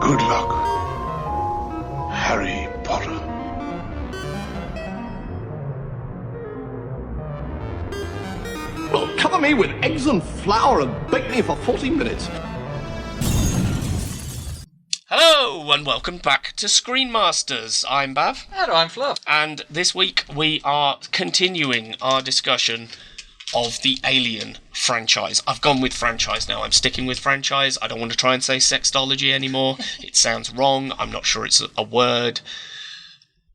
Good luck, Harry Potter. Well, cover me with eggs and flour and bake me for 40 minutes. Hello and welcome back to Screen Masters. I'm Bav. And I'm Fluff. And this week we are continuing our discussion of the Alien franchise. I've gone with franchise now. I'm sticking with franchise. I don't want to try and say sextology anymore. It sounds wrong. I'm not sure it's a word.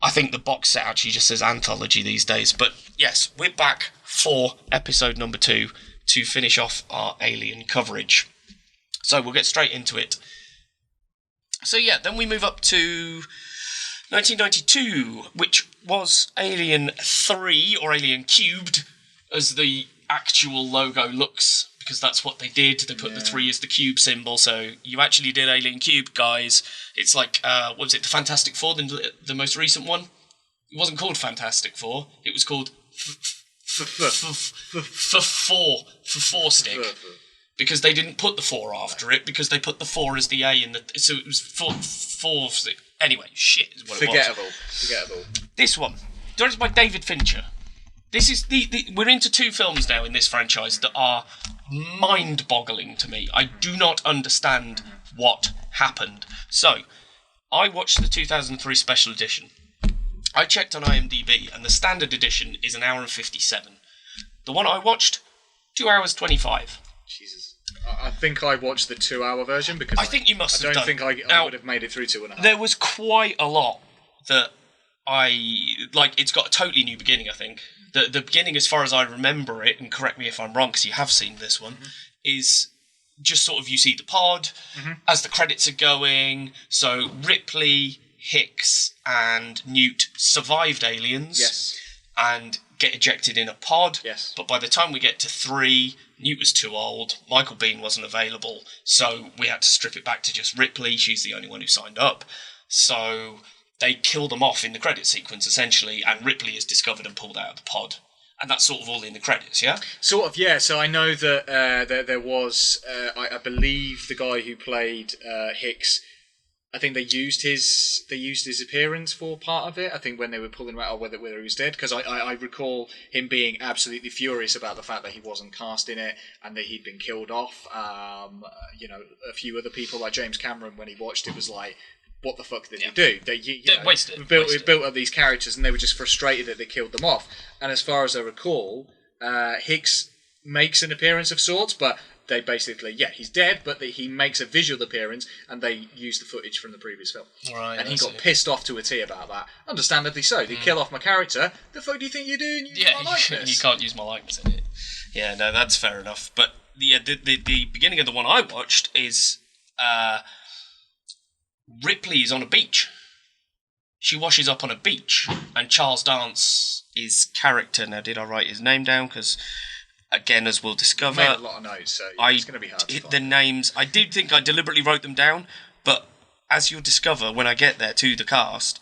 I think the box set actually just says anthology these days. But yes, we're back for episode number 2 to finish off our Alien coverage. So we'll get straight into it. So yeah, then we move up to 1992, which was Alien 3, or Alien Cubed, as the actual logo looks, because that's what they did. They put the 3 as the cube symbol, so you actually did Alien Cube, guys. It's like, what was it, the Fantastic Four, the most recent one? It wasn't called Fantastic Four, it was called Four Stick. Because they didn't put the 4 after it, because they put the 4 as the A in the... So it was four anyway, shit is what it was. Forgettable. This one, directed by David Fincher. This is we're into 2 films now in this franchise that are mind-boggling to me. I do not understand what happened. So, I watched the 2003 special edition. I checked on IMDb, and the standard edition is 1 hour and 57. The one I watched, 2 hours 25. Jesus. I think I watched the 2-hour version because I think you must have done. I done. don't think I would have made it through 2.5. There was quite a lot that it's got a totally new beginning, I think. The beginning, as far as I remember it, and correct me if I'm wrong, because you have seen this one, is just sort of you see the pod as the credits are going. So Ripley, Hicks, and Newt survived aliens. Yes. And get ejected in a pod. Yes. But by the time we get to 3, Newt was too old, Michael Biehn wasn't available, so we had to strip it back to just Ripley. She's the only one who signed up. So they kill them off in the credit sequence, essentially, and Ripley is discovered and pulled out of the pod. And that's sort of all in the credits, yeah? Sort of, yeah. So I know that there was, I believe the guy who played Hicks, I think they used his appearance for part of it. I think when they were pulling him out, or whether he was dead, because I recall him being absolutely furious about the fact that he wasn't cast in it and that he'd been killed off. A few other people like James Cameron, when he watched it, was like, "What the fuck did you do?" They built up these characters, and they were just frustrated that they killed them off. And as far as I recall, Hicks makes an appearance of sorts, but they basically, he's dead, but he makes a visual appearance, and they use the footage from the previous film. Right, and he got pissed off to a T about that. Understandably so. They kill off my character. The fuck do you think you're doing? You can't use my likeness in it. Yeah, no, that's fair enough. But the beginning of the one I watched is Ripley is on a beach. She washes up on a beach, and Charles Dance's character. Now, did I write his name down? Because, again, as we'll discover, I made a lot of notes, so it's going to be hard to find. The names, I did think I deliberately wrote them down, but as you'll discover when I get there to the cast,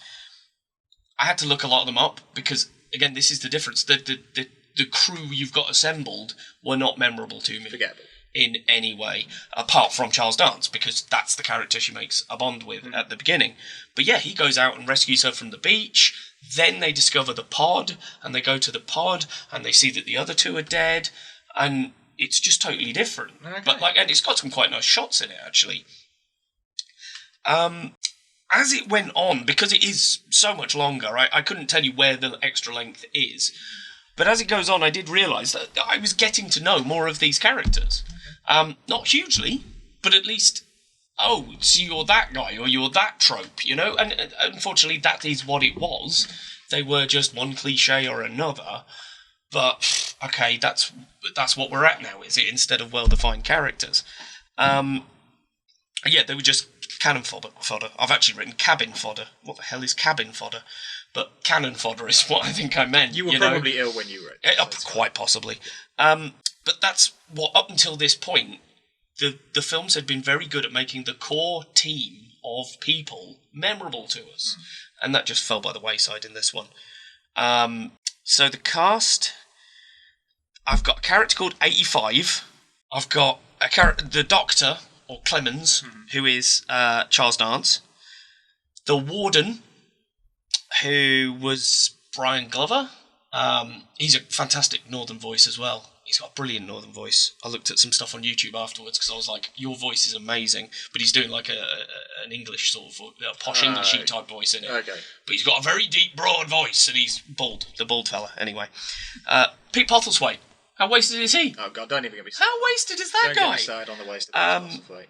I had to look a lot of them up, because, again, this is the difference. The crew you've got assembled were not memorable to me. Forgettable. In any way, apart from Charles Dance, because that's the character she makes a bond with at the beginning. But yeah, he goes out and rescues her from the beach. Then they discover the pod, and they go to the pod, and they see that the other 2 are dead, and it's just totally different. Okay. But and it's got some quite nice shots in it, actually. As it went on, because it is so much longer, I couldn't tell you where the extra length is. But as it goes on, I did realise that I was getting to know more of these characters. Not hugely, but at least, so you're that guy, or you're that trope, And unfortunately, that is what it was. They were just one cliche or another. But, okay, that's what we're at now, is it? Instead of well-defined characters. They were just cannon fodder. I've actually written cabin fodder. What the hell is cabin fodder? But cannon fodder is what I think I meant. You were probably ill when you wrote it. Quite possibly. But that's what, up until this point, the films had been very good at making the core team of people memorable to us. And that just fell by the wayside in this one. So the cast, I've got a character called 85. I've got the Doctor, or Clemens, who is Charles Dance. The Warden, who was Brian Glover. He's a fantastic northern voice as well. He's got a brilliant northern voice. I looked at some stuff on YouTube afterwards because I was like, your voice is amazing. But he's doing like an English sort of posh Englishy type voice in it. Okay. But he's got a very deep, broad voice, and he's bald. The bald fella, anyway. Pete Postlethwaite. How wasted is he? Oh, God, don't even get me started. How wasted is that Don't guy? get me started on the waste of Postlethwaite.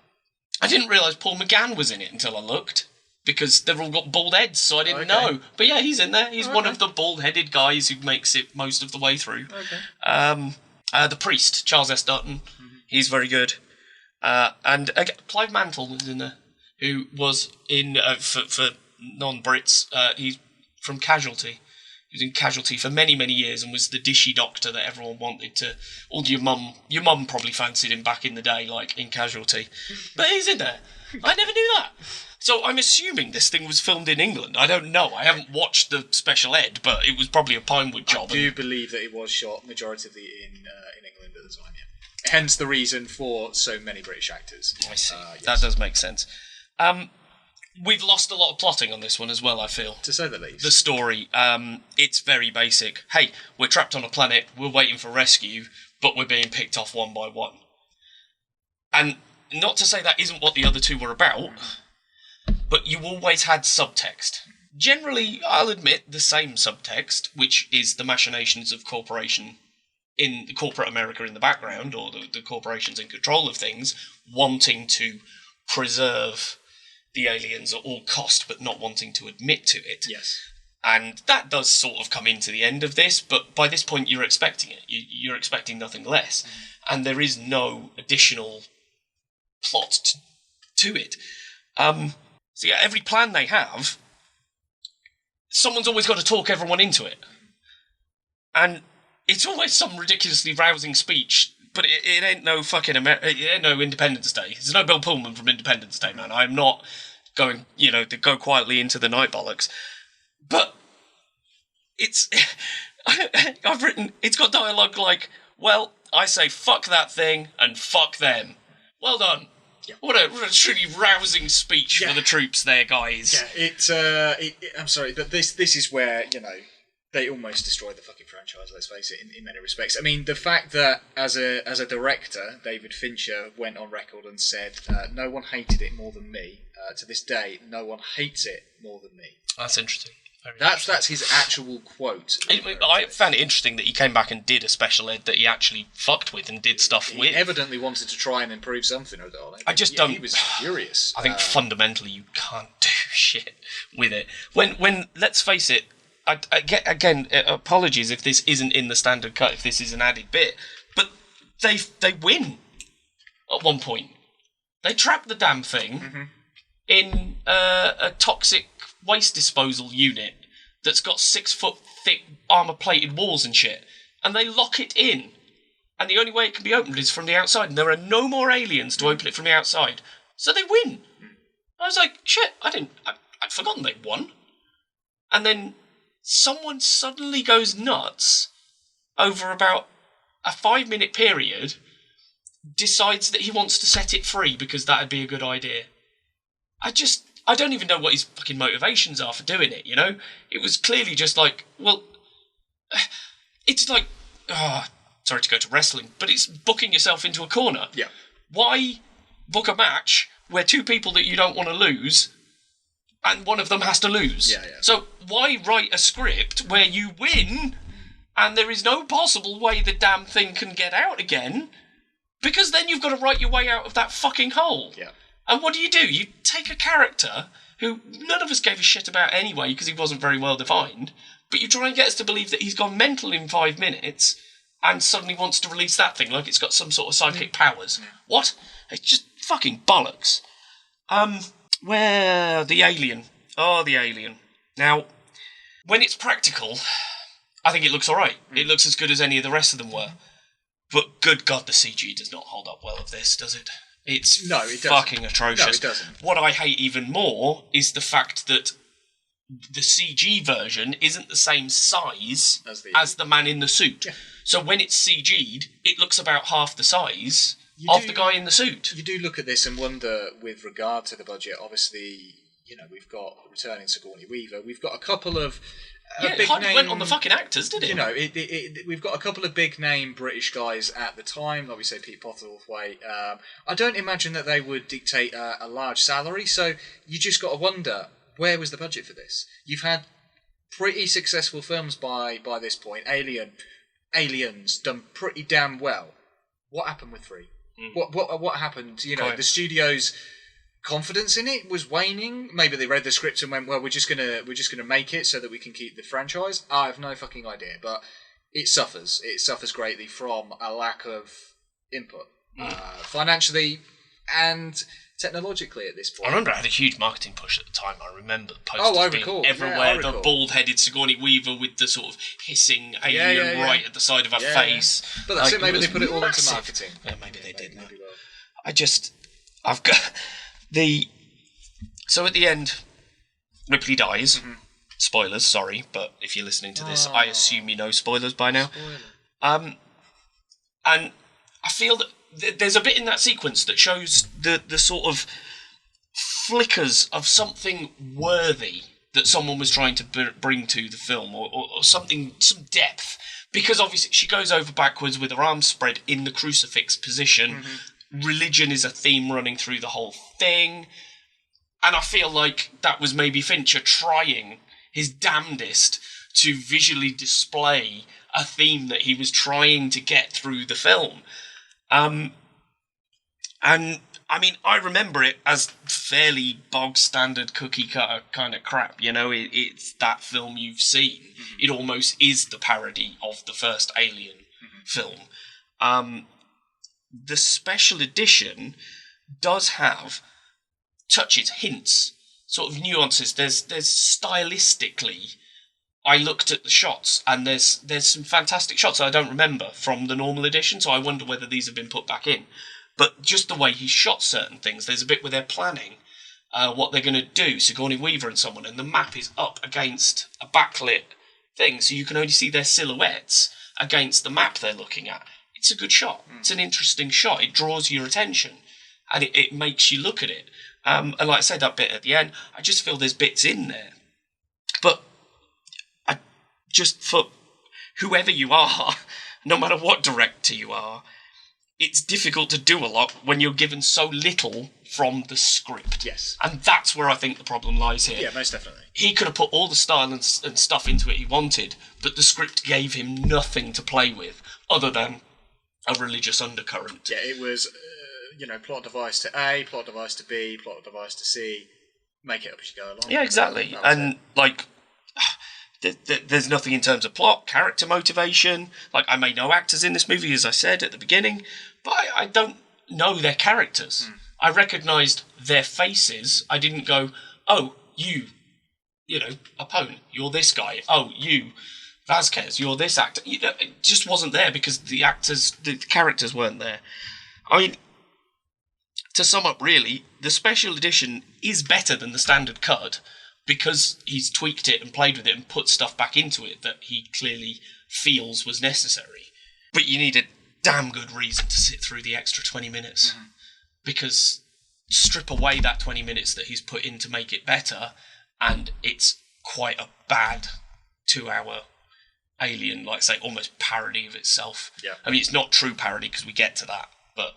I didn't realise Paul McGann was in it until I looked. Because they've all got bald heads, so I didn't know. But yeah, he's in there. He's one of the bald-headed guys who makes it most of the way through. Okay. The priest, Charles S. Dutton, he's very good. And again, Clive Mantle is in there, who was in, for non-Brits, he's from Casualty. He was in Casualty for many, many years and was the dishy doctor that everyone wanted to... All your mum probably fancied him back in the day, like, in Casualty. But he's in there. I never knew that. So I'm assuming this thing was filmed in England. I don't know. I haven't watched the special ed, but it was probably a Pinewood job. I do believe that it was shot majoritively in England at the time, yeah. Hence the reason for so many British actors. I see. Yes. That does make sense. We've lost a lot of plotting on this one as well, I feel. To say the least. The story, it's very basic. Hey, we're trapped on a planet, we're waiting for rescue, but we're being picked off one by one. And not to say that isn't what the other two were about, but you always had subtext. Generally, I'll admit, the same subtext, which is the machinations of corporation in the corporate America in the background, or the corporations in control of things, wanting to preserve the aliens at all cost, but not wanting to admit to it. Yes. And that does sort of come into the end of this, but by this point you're expecting it. You're expecting nothing less. And there is no additional plot to it. So yeah, every plan they have, someone's always got to talk everyone into it. And it's always some ridiculously rousing speech, but it ain't no fucking it ain't no Independence Day. There's no Bill Pullman from Independence Day, man. I'm not going, to go quietly into the night bollocks. But it's... I've written... It's got dialogue like, well, I say fuck that thing and fuck them. Well done. Yeah. What a truly rousing speech for the troops there, guys. Yeah, I'm sorry, but this is where, they almost destroyed the fucking franchise, let's face it, in many respects. I mean, the fact that, as a director, David Fincher went on record and said, no one hated it more than me. To this day, no one hates it more than me. That's interesting. That's his actual quote. I found it interesting that he came back and did a special ed that he actually fucked with and did stuff with. He evidently wanted to try and improve something, O'Donnell. He was furious. I think fundamentally you can't do shit with it. When let's face it, again, apologies if this isn't in the standard cut, if this is an added bit, but they win at one point. They trap the damn thing in a toxic waste disposal unit that's got 6-foot thick armour-plated walls and shit, and they lock it in, and the only way it can be opened is from the outside, and there are no more aliens to open it from the outside, so they win. I was like, shit, I'd forgotten they won. And then someone suddenly goes nuts over about a 5-minute period, decides that he wants to set it free because that'd be a good idea. I don't even know what his fucking motivations are for doing it, It was clearly just like, well, it's like, sorry to go to wrestling, but it's booking yourself into a corner. Yeah. Why book a match where two people that you don't want to lose, and one of them has to lose? Yeah. So why write a script where you win, and there is no possible way the damn thing can get out again, because then you've got to write your way out of that fucking hole. Yeah. And what do? You take a character who none of us gave a shit about anyway because he wasn't very well defined, but you try and get us to believe that he's gone mental in 5 minutes and suddenly wants to release that thing like it's got some sort of psychic powers. What? It's just fucking bollocks. Where the alien? Oh, the alien. Now, when it's practical, I think it looks alright. It looks as good as any of the rest of them were. But good God, the CG does not hold up well of this, does it? It's fucking atrocious. No, it doesn't. What I hate even more is the fact that the CG version isn't the same size as the man in the suit. Yeah. So when it's CG'd, it looks about half the size of the guy in the suit. You do look at this and wonder, with regard to the budget, obviously, we've got returning Sigourney Weaver. We've got a couple of big hardly name... went on the fucking actors, did it? We've got a couple of big name British guys at the time, like we say, Pete Postlethwaite. I don't imagine that they would dictate a large salary, so you just got to wonder, where was the budget for this? You've had pretty successful films by this point. Aliens done pretty damn well. What happened with 3? What happened? The studio's confidence in it was waning. Maybe they read the script and went, "Well, we're just gonna make it so that we can keep the franchise." I have no fucking idea, but it suffers. It suffers greatly from a lack of input, financially and technologically at this point. I remember it had a huge marketing push at the time. I remember the posters being everywhere. Yeah, I recall. The bald-headed Sigourney Weaver with the sort of hissing alien right at the side of her face. But that's it. Maybe they put it all into marketing. Yeah, maybe they did. Maybe well. I've got the. So at the end, Ripley dies. Mm-hmm. Spoilers, sorry, but if you're listening to this, I assume you know spoilers by now. And I feel that there's a bit in that sequence that shows the sort of flickers of something worthy that someone was trying to bring to the film, or something, some depth. Because obviously she goes over backwards with her arms spread in the crucifix position. Mm-hmm. Religion is a theme running through the whole thing. And I feel like that was maybe Fincher trying his damnedest to visually display a theme that he was trying to get through the film. And I mean, I remember it as fairly bog standard cookie cutter kind of crap. It's that film you've seen. Mm-hmm. It almost is the parody of the first Alien film. The special edition does have touches, hints, sort of nuances. There's stylistically, I looked at the shots, and there's some fantastic shots I don't remember from the normal edition, so I wonder whether these have been put back in. But just the way he shot certain things, there's a bit where they're planning what they're going to do, Sigourney Weaver and someone, and the map is up against a backlit thing, so you can only see their silhouettes against the map they're looking at. It's a good shot. It's an interesting shot. It draws your attention, and it makes you look at it. And like I said, that bit at the end, I just feel there's bits in there. But just for whoever you are, no matter what director you are, it's difficult to do a lot when you're given so little from the script. Yes. And that's where I think the problem lies here. Yeah, most definitely. He could have put all the style and stuff into it he wanted, but the script gave him nothing to play with other than a religious undercurrent. Yeah, it was, plot device to A, plot device to B, plot device to C. Make it up as you go along. Yeah, exactly. And, there's nothing in terms of plot, character motivation. I may know actors in this movie, as I said at the beginning, but I don't know their characters. I recognised their faces. I didn't go, oh, you, opponent, you're this guy. Oh, you, Vasquez, you're this actor. It just wasn't there because the characters weren't there. I mean, to sum up, really, the special edition is better than the standard cut, because he's tweaked it and played with it and put stuff back into it that he clearly feels was necessary. But you need a damn good reason to sit through the extra 20 minutes. Mm-hmm. Because strip away that 20 minutes that he's put in to make it better, and it's quite a bad 2-hour Alien, say, almost parody of itself. Yeah. I mean, it's not true parody because we get to that, but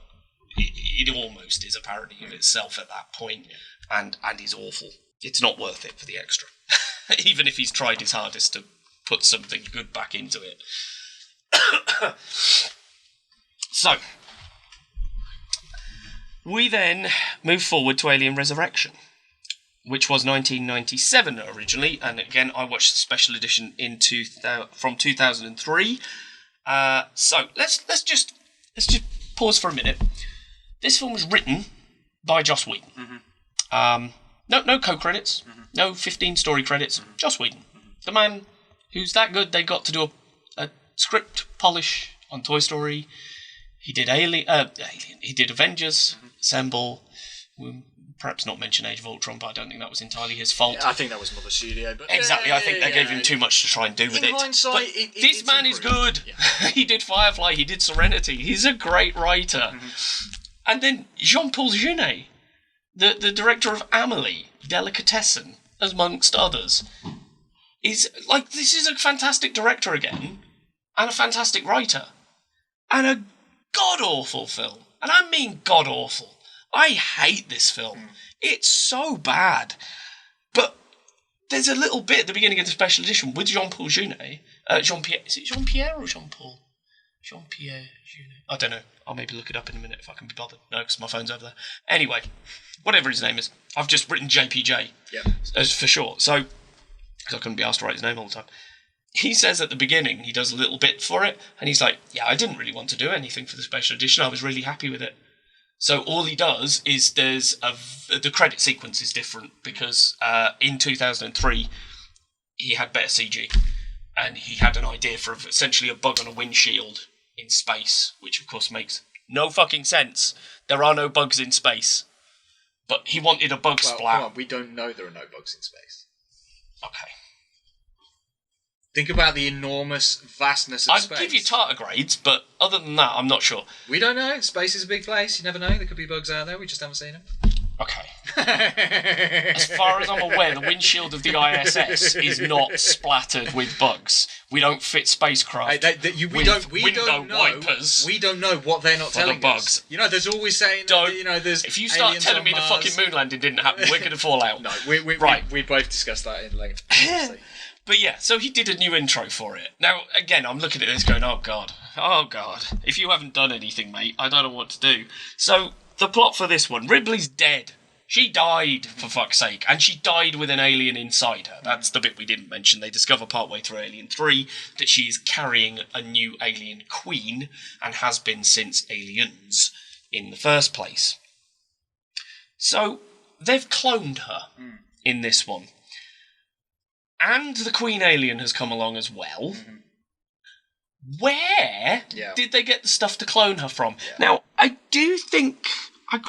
it almost is a parody of itself at that point, and is awful. It's not worth it for the extra. Even if he's tried his hardest to put something good back into it. So, we then move forward to Alien Resurrection, which was 1997 originally, and again, I watched the special edition from 2003. So, let's just pause for a minute. This film was written by Joss Whedon. Mm-hmm. No co-credits, no 15 story credits, Joss Whedon. The man who's that good, they got to do a script polish on Toy Story. He did Alien, he did Avengers, Assemble, perhaps not mention Age of Ultron, but I don't think that was entirely his fault. I think that was Mother Studio. But Exactly, I think they gave him too much to try and do with it. In hindsight, this man is good. Yeah. He did Firefly, he did Serenity. He's a great writer. And then Jean-Paul Jeunet, the director of Amélie, Delicatessen, amongst others, is like, this is a fantastic director again, and a fantastic writer, and a god-awful film. And I mean god-awful. I hate this film. It's so bad. But there's a little bit at the beginning of the special edition with Jean-Paul Jeunet. Jean-Pierre, is it Jean-Pierre or Jean-Paul? Jean-Pierre Jeunet. I don't know. I'll maybe look it up in a minute if I can be bothered. No, because my phone's over there. Anyway, whatever his name is. I've just written JPJ. Yeah. As for short. So, because I couldn't be asked to write his name all the time. He says at the beginning, he does a little bit for it, and he's like, yeah, I didn't really want to do anything for the special edition. I was really happy with it. So all he does is the credit sequence is different because in 2003 he had better CG, and he had an idea for essentially a bug on a windshield in space, which of course makes no fucking sense. There are no bugs in space, but he wanted a bug splat. Come on, we don't know there are no bugs in space. Okay. Think about the enormous vastness of space. I'd give you tardigrades, but other than that, I'm not sure. We don't know. Space is a big place. You never know. There could be bugs out there. We just haven't seen them. Okay. As far as I'm aware, the windshield of the ISS is not splattered with bugs. We don't fit spacecraft with window wipers. We don't know what they're not telling us. You know, there's always saying that, there's if you start telling me the fucking moon landing didn't happen, we're going to fall out. No, we both discussed that in length. But yeah, so he did a new intro for it. Now, again, I'm looking at this going, oh God. If you haven't done anything, mate, I don't know what to do. So, the plot for this one, Ripley's dead. She died, for fuck's sake, and she died with an alien inside her. That's the bit we didn't mention. They discover partway through Alien 3 that she is carrying a new alien queen, and has been since Aliens in the first place. So, they've cloned her in this one. And the Queen Alien has come along as well. Where did they get the stuff to clone her from? Yeah. Now, I do think...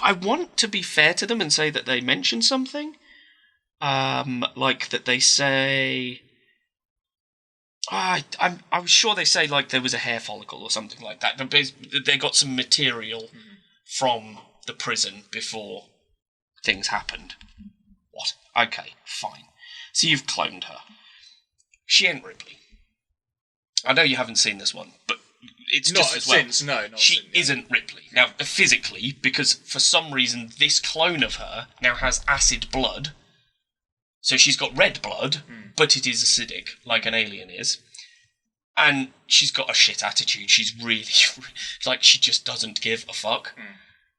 I want to be fair to them and say that they mention something. Like that they say... I'm sure they say like there was a hair follicle or something like that. They got some material from the prison before things happened. What? Okay, fine. So you've cloned her. She ain't Ripley. I know you haven't seen this one, but it's not just as well. She isn't Ripley. Now, physically, because for some reason this clone of her now has acid blood. So she's got red blood, but it is acidic, like an alien is. And she's got a shit attitude. She's really... like, she just doesn't give a fuck.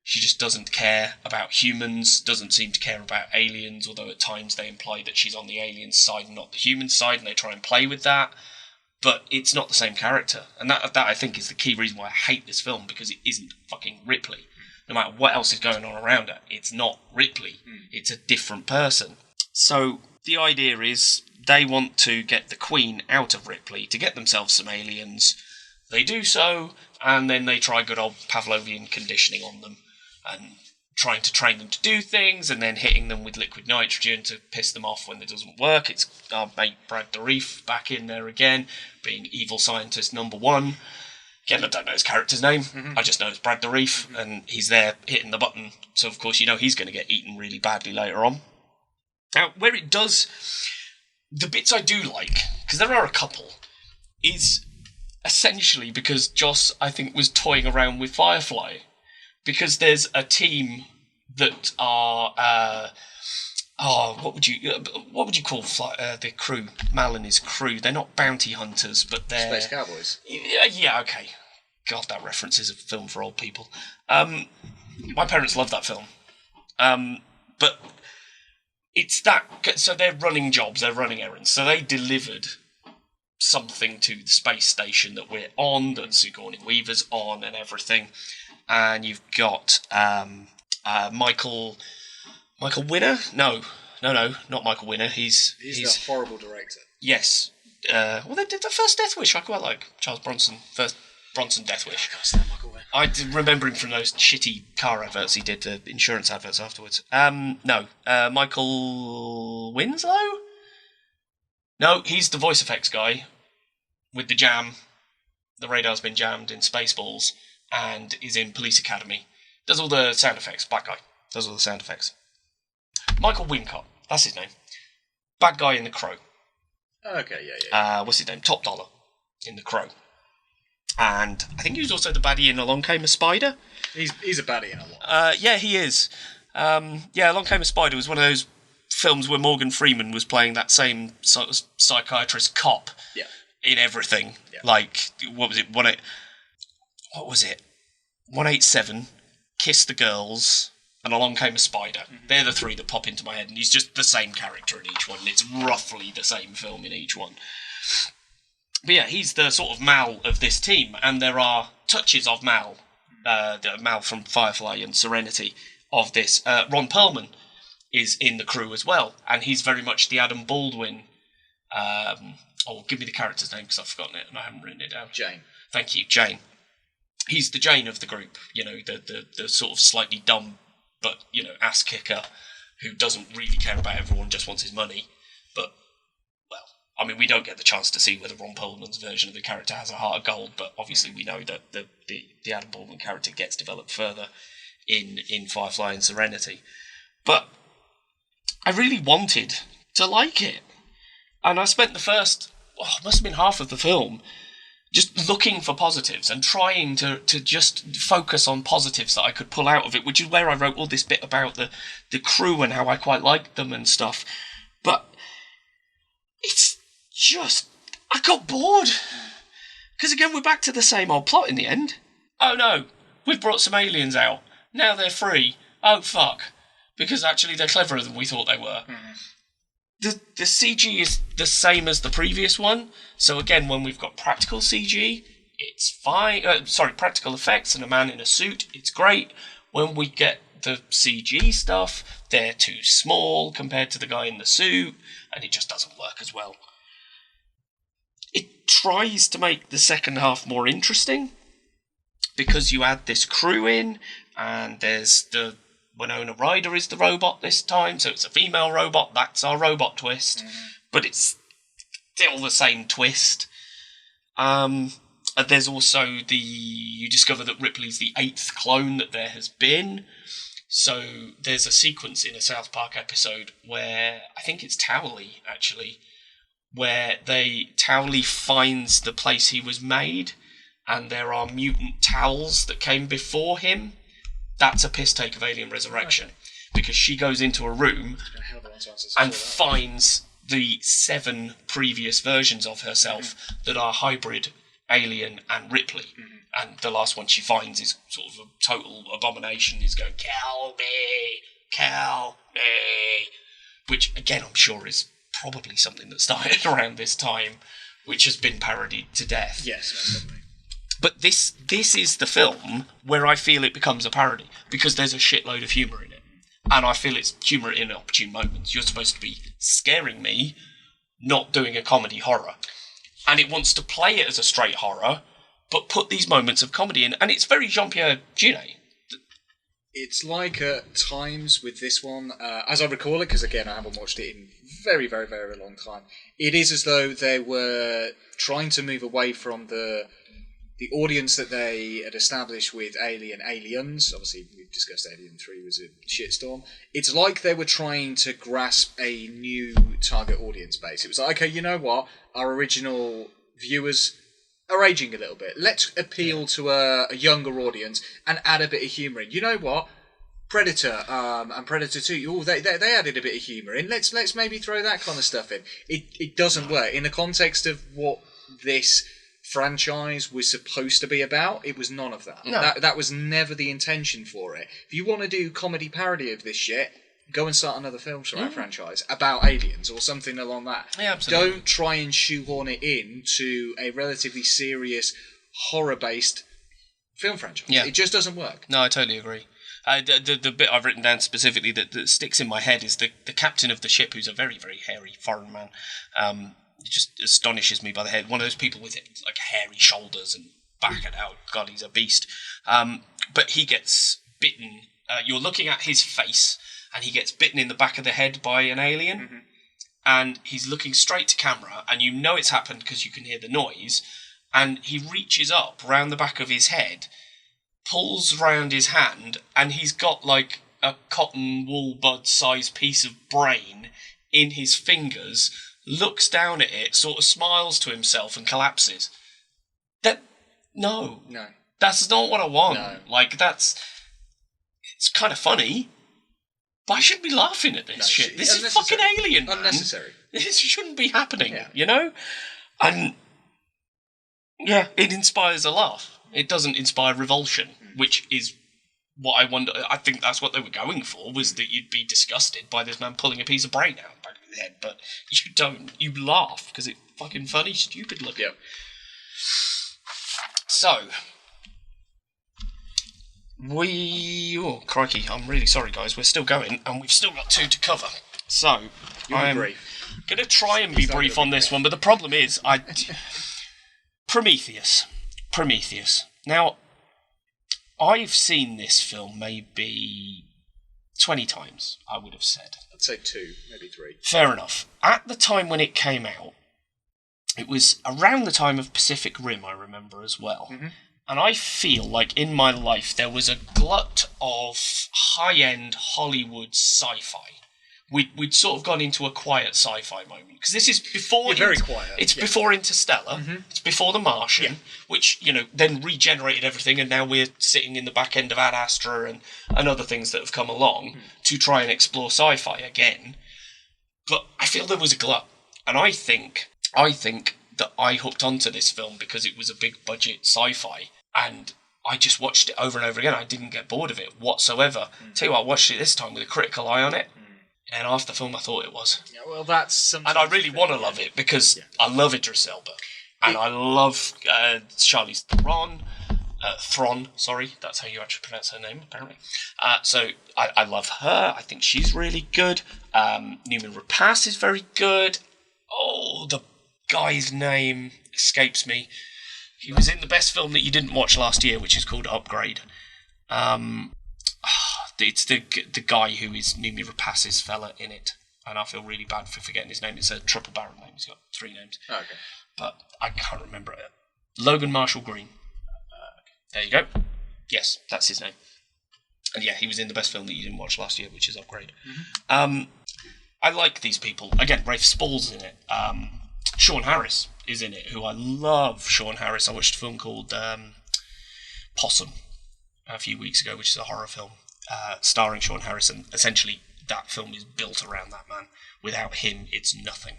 She just doesn't care about humans, doesn't seem to care about aliens, although at times they imply that she's on the alien side and not the human side, and they try and play with that. But it's not the same character. And that I think, is the key reason why I hate this film, because it isn't fucking Ripley. No matter what else is going on around her, it's not Ripley. It's a different person. So the idea is they want to get the Queen out of Ripley to get themselves some aliens. They do so, and then they try good old Pavlovian conditioning on them. And trying to train them to do things, and then hitting them with liquid nitrogen to piss them off when it doesn't work. It's our mate Brad Dourif back in there again, being evil scientist number one. Again, I don't know his character's name. I just know it's Brad Dourif, and he's there hitting the button. So, of course, you know he's going to get eaten really badly later on. Now, where it does... the bits I do like, because there are a couple, is essentially because Joss, I think, was toying around with Firefly. Because there's a team that are, what would you call the crew? Mal and his crew. They're not bounty hunters, but they're Space Cowboys. Yeah, okay. God, that reference is a film for old people. My parents love that film, but it's that. So they're running jobs, they're running errands. So they delivered something to the space station that we're on, that Sigourney Weaver's on, and everything. And you've got Michael Winner? No, not Michael Winner. He's a horrible director. Yes. Well, they did the first Death Wish. I quite like Charles Bronson. First Bronson Deathwish. I can't stand Michael Wynn. I remember him from those shitty car adverts he did, the insurance adverts afterwards. Michael Winslow? No, he's the voice effects guy with the jam. The radar's been jammed in Spaceballs and is in Police Academy. Does all the sound effects. Black guy. Does all the sound effects. Michael Wincott. That's his name. Bad guy in The Crow. Okay, yeah. What's his name? Top Dollar in The Crow. And I think he was also the baddie in Along Came a Spider. He's a baddie in a lot. Yeah, he is. Along Came a Spider was one of those films where Morgan Freeman was playing that same sort of psychiatrist cop in everything. Yeah. Like, what was it? 187, Kiss the Girls, and Along Came a Spider. Mm-hmm. They're the three that pop into my head, and he's just the same character in each one. It's roughly the same film in each one. But yeah, he's the sort of Mal of this team, and there are touches of Mal, Mal from Firefly and Serenity, of this. Ron Perlman is in the crew as well, and he's very much the Adam Baldwin. Give me the character's name because I've forgotten it and I haven't written it down. Jane. Thank you, Jane. He's the Jane of the group, the sort of slightly dumb but, ass kicker who doesn't really care about everyone, just wants his money. But, well, I mean, we don't get the chance to see whether Ron Perlman's version of the character has a heart of gold, but obviously we know that the Adam Baldwin character gets developed further in Firefly and Serenity. But I really wanted to like it. And I spent the first, must have been half of the film, just looking for positives and trying to just focus on positives that I could pull out of it, which is where I wrote all this bit about the crew and how I quite liked them and stuff. But it's just, I got bored. Because again, we're back to the same old plot in the end. Oh no, we've brought some aliens out. Now they're free. Oh fuck. Because actually they're cleverer than we thought they were. Mm. The CG is the same as the previous one. So again, when we've got practical CG, it's fine. Practical effects and a man in a suit, it's great. When we get the CG stuff, they're too small compared to the guy in the suit, and it just doesn't work as well. It tries to make the second half more interesting, because you add this crew in, and there's the Winona Ryder is the robot this time, so it's a female robot. That's our robot twist. Mm-hmm. But it's still the same twist. There's also you discover that Ripley's the 8th clone that there has been. So there's a sequence in a South Park episode where, I think it's Towley, actually, where Towley finds the place he was made, and there are mutant towels that came before him. That's a piss take of Alien Resurrection, because she goes into a room and finds the 7 previous versions of herself that are hybrid Alien and Ripley. Mm-hmm. And the last one she finds is sort of a total abomination. He's going, kill me, which again I'm sure is probably something that started around this time, which has been parodied to death. Yes, definitely. But this is the film where I feel it becomes a parody, because there's a shitload of humour in it. And I feel it's humour in opportune moments. You're supposed to be scaring me, not doing a comedy horror. And it wants to play it as a straight horror, but put these moments of comedy in. And it's very Jean-Pierre Jeunet. It's like at times with this one, as I recall it, because again I haven't watched it in very, very, very long time, it is as though they were trying to move away from the audience that they had established with Aliens. Obviously, we've discussed Alien 3 was a shitstorm. It's like they were trying to grasp a new target audience base. It was like, okay, you know what? Our original viewers are aging a little bit. Let's appeal to a younger audience and add a bit of humour in. You know what? Predator and Predator 2, they added a bit of humour in. Let's maybe throw that kind of stuff in. It doesn't work. In the context of what this franchise was supposed to be about, it was none of that. No. That was never the intention for it. If you want to do comedy parody of this shit, go and start another film franchise about aliens or something along that. Yeah, absolutely. Don't try and shoehorn it in to a relatively serious horror-based film franchise. Yeah. It just doesn't work. No, I totally agree. The bit I've written down specifically that sticks in my head is the captain of the ship, who's a very, very hairy foreign man. It just astonishes me by the head. One of those people with like hairy shoulders and back and out. God, he's a beast. But he gets bitten. You're looking at his face, and he gets bitten in the back of the head by an alien. Mm-hmm. And he's looking straight to camera, and you know it's happened because you can hear the noise. And he reaches up round the back of his head, pulls round his hand, and he's got like a cotton wool bud sized piece of brain in his fingers, looks down at it, sort of smiles to himself and collapses. No. That's not what I want. No. Like, it's kind of funny, but I shouldn't be laughing at this shit. This is fucking Alien, man. Unnecessary. This shouldn't be happening, you know? And, yeah, it inspires a laugh. It doesn't inspire revulsion, which is what I wonder. I think that's what they were going for, was that you'd be disgusted by this man pulling a piece of brain out of the back of his head, but you don't. You laugh, because it's fucking funny, stupid looking. Yep. So, oh, crikey, I'm really sorry, guys. We're still going, and we've still got 2 to cover. So, I'm going to try and be brief on this one, but the problem is, Prometheus. Now, I've seen this film maybe 20 times, I would have said. I'd say 2, maybe 3. Fair enough. At the time when it came out, it was around the time of Pacific Rim, I remember, as well. Mm-hmm. And I feel like in my life there was a glut of high-end Hollywood sci-fi. We'd sort of gone into a quiet sci-fi moment. Because this is before... very quiet. It's before Interstellar. Mm-hmm. It's before The Martian, which, then regenerated everything, and now we're sitting in the back end of Ad Astra and other things that have come along to try and explore sci-fi again. But I feel there was a glut. And I think that I hooked onto this film because it was a big budget sci-fi, and I just watched it over and over again. I didn't get bored of it whatsoever. Tell you what, I watched it this time with a critical eye on it, and after the film I thought it was. Yeah, well, that's something. And I really want to love it because I love Idris Elba, and I love Charlize Theron. Thron, sorry, that's how you actually pronounce her name, apparently. So I love her. I think she's really good. Noomi Rapace is very good. Oh, the guy's name escapes me. He was in the best film that you didn't watch last year, which is called Upgrade. It's the guy who is Noomi Rapace's fella in it, and I feel really bad for forgetting his name. It's a triple barrel name. He's got 3 names. Oh, okay. But I can't remember it. Logan Marshall Green. There you go. Yes, that's his name. And yeah, he was in the best film that you didn't watch last year, which is Upgrade. Mm-hmm. I like these people. Again, Rafe Spall's in it. Sean Harris is in it, who I love. Sean Harris. I watched a film called Possum a few weeks ago, which is a horror film starring Sean Harris, and essentially that film is built around that man. Without him, it's nothing.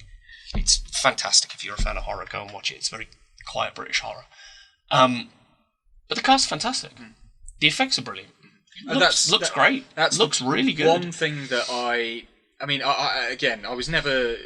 It's fantastic. If you're a fan of horror, go and watch it. It's very quiet British horror. But the cast's fantastic. The effects are brilliant. Looks great. Looks really good. One thing that I was never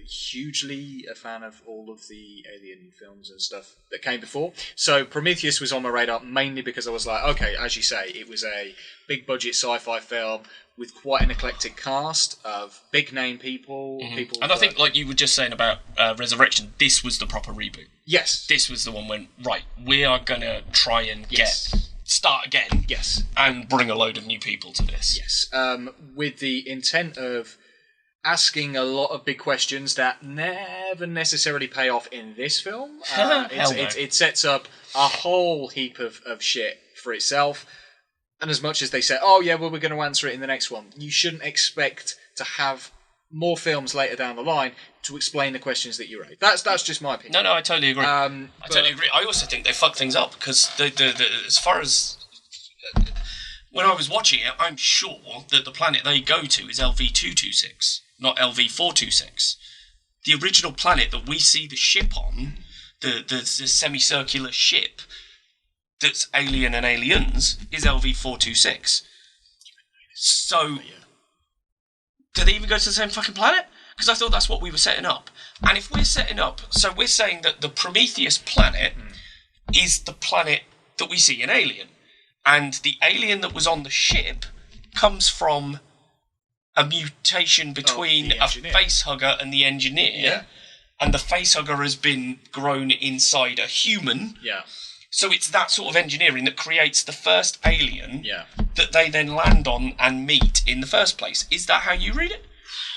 hugely a fan of all of the Alien films and stuff that came before. So Prometheus was on my radar mainly because I was like, okay, as you say, it was a big budget sci-fi film with quite an eclectic cast of big name people. Mm-hmm. And I think, like you were just saying about Resurrection, this was the proper reboot. Yes. This was the one when, right, we are going to try and start again. Yes. And bring a load of new people to this. Yes. With the intent of asking a lot of big questions that never necessarily pay off in this film. It sets up a whole heap of shit for itself. And as much as they say, oh yeah, well, we're going to answer it in the next one, you shouldn't expect to have more films later down the line to explain the questions that you raised. That's just my opinion. No, I totally agree. I totally agree. I also think they fuck things up because as far as when I was watching it, I'm sure that the planet they go to is LV-226, not LV-426. The original planet that we see the ship on, the semicircular ship that's Alien and Aliens, is LV-426. So, do they even go to the same fucking planet? Because I thought that's what we were setting up. And if we're setting up, so we're saying that the Prometheus planet is the planet that we see in Alien. And the alien that was on the ship comes from a mutation between a facehugger and the engineer. Yeah. And the facehugger has been grown inside a human. Yeah. So it's that sort of engineering that creates the first alien Yeah. that they then land on and meet in the first place. Is that how you read it?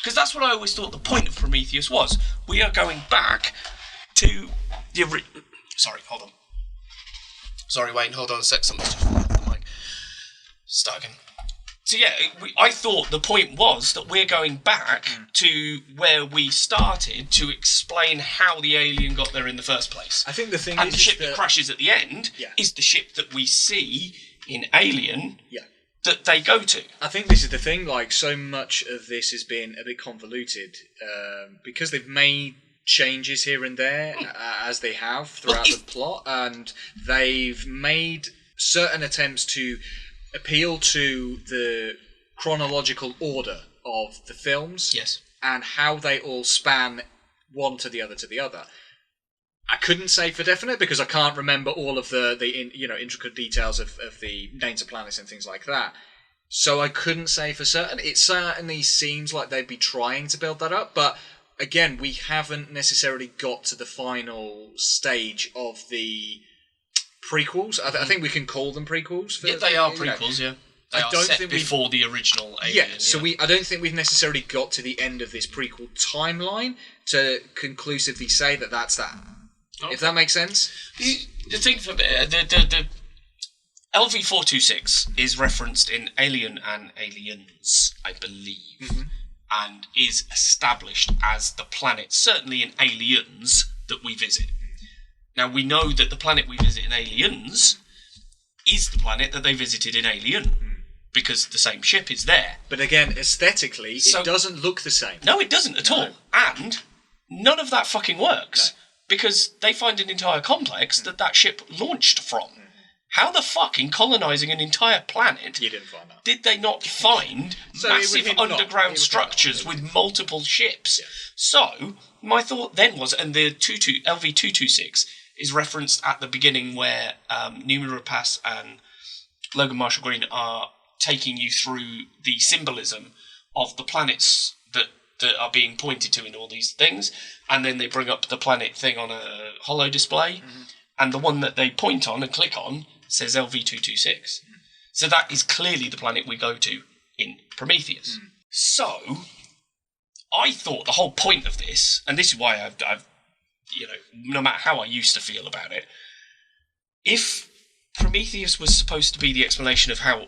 Because that's what I always thought the point of Prometheus was. We are going back to the Sorry, hold on. Sorry, Wayne, hold on a sec. Something's just fallen off the mic. Start again. So yeah, I thought the point was that we're going back to where we started to explain how the alien got there in the first place. I think the thing and is... the ship that crashes at the end is the ship that we see in Alien that they go to. I think this is the thing, like, so much of this has been a bit convoluted, because they've made changes here and there, as they have throughout the plot, and they've made certain attempts to appeal to the chronological order of the films, and how they all span one to the other. I couldn't say for definite because I can't remember all of the intricate details of the names of planets and things like that. So I couldn't say for certain. It certainly seems like they'd be trying to build that up, but again, we haven't necessarily got to the final stage of the prequels. I think we can call them prequels. They are prequels, They are set before the original Alien. I don't think we've necessarily got to the end of this prequel timeline to conclusively say that that's that. Okay. If that makes sense. The thing for the LV-426 is referenced in Alien and Aliens, I believe, and is established as the planet, certainly in Aliens, that we visit. Now, we know that the planet we visit in Aliens is the planet that they visited in Alien, because the same ship is there. But again, aesthetically, it doesn't look the same. No, it doesn't at all. And none of that fucking works, because they find an entire complex that ship launched from. How the fuck, in colonising an entire planet, you didn't find that. Did they not find massive underground structures with multiple ships? So, my thought then was, and the LV-226 is referenced at the beginning where Noomi Rapace and Logan Marshall Green are taking you through the symbolism of the planets that are being pointed to in all these things, and then they bring up the planet thing on a holo display, and the one that they point on and click on says LV-226. So that is clearly the planet we go to in Prometheus. So, I thought the whole point of this, and this is why I've no matter how I used to feel about it, if Prometheus was supposed to be the explanation of how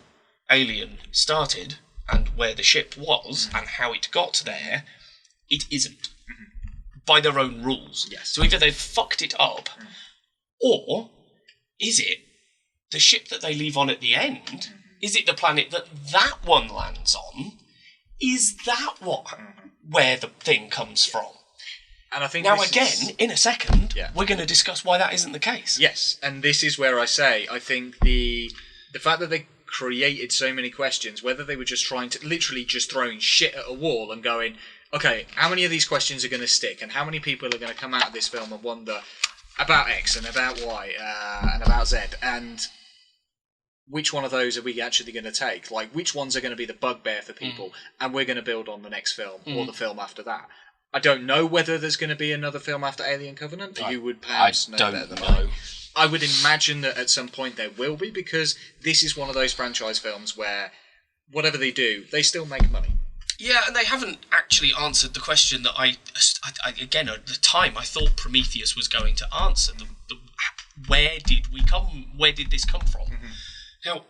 Alien started and where the ship was and how it got there, it isn't. By their own rules. So either they've fucked it up, or is it the ship that they leave on at the end? Is it the planet that one lands on? Is that where the thing comes from? And I think now again, in a second, we're going to discuss why that isn't the case. Yes, and this is where I say, I think the fact that they created so many questions, whether they were just trying to, literally just throwing shit at a wall and going, okay, how many of these questions are going to stick, and how many people are going to come out of this film and wonder about X and about Y and about Z, and which one of those are we actually going to take? Like, which ones are going to be the bugbear for people, and we're going to build on the next film or the film after that. I don't know whether there's going to be another film after Alien Covenant. You would perhaps know better than I. I would imagine that at some point there will be, because this is one of those franchise films where whatever they do, they still make money. Yeah, and they haven't actually answered the question that I again, at the time, I thought Prometheus was going to answer. Where did this come from? Now,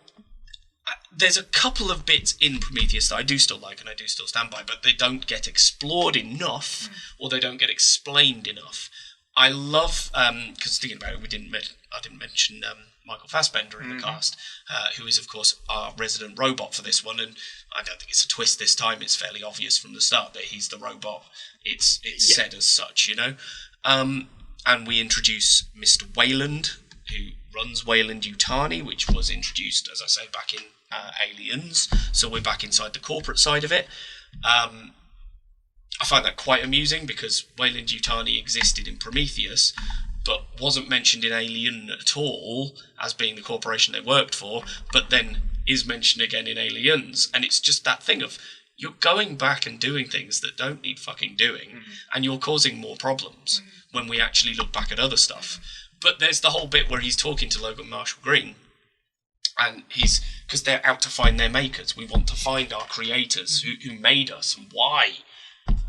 there's a couple of bits in Prometheus that I do still like and I do still stand by, but they don't get explored enough, or they don't get explained enough. I love, because thinking about it, I didn't mention Michael Fassbender in the cast, who is, of course, our resident robot for this one, and I don't think it's a twist this time. It's fairly obvious from the start that he's the robot. It's said as such, and we introduce Mr. Wayland, who runs Wayland-Yutani, which was introduced, as I say, back in Aliens, so we're back inside the corporate side of it. I find that quite amusing, because Wayland-Yutani existed in Prometheus, but wasn't mentioned in Alien at all as being the corporation they worked for, but then is mentioned again in Aliens, and it's just that thing of, you're going back and doing things that don't need fucking doing, and you're causing more problems when we actually look back at other stuff. But there's the whole bit where he's talking to Logan Marshall Green, and because they're out to find their makers. We want to find our creators who made us and why.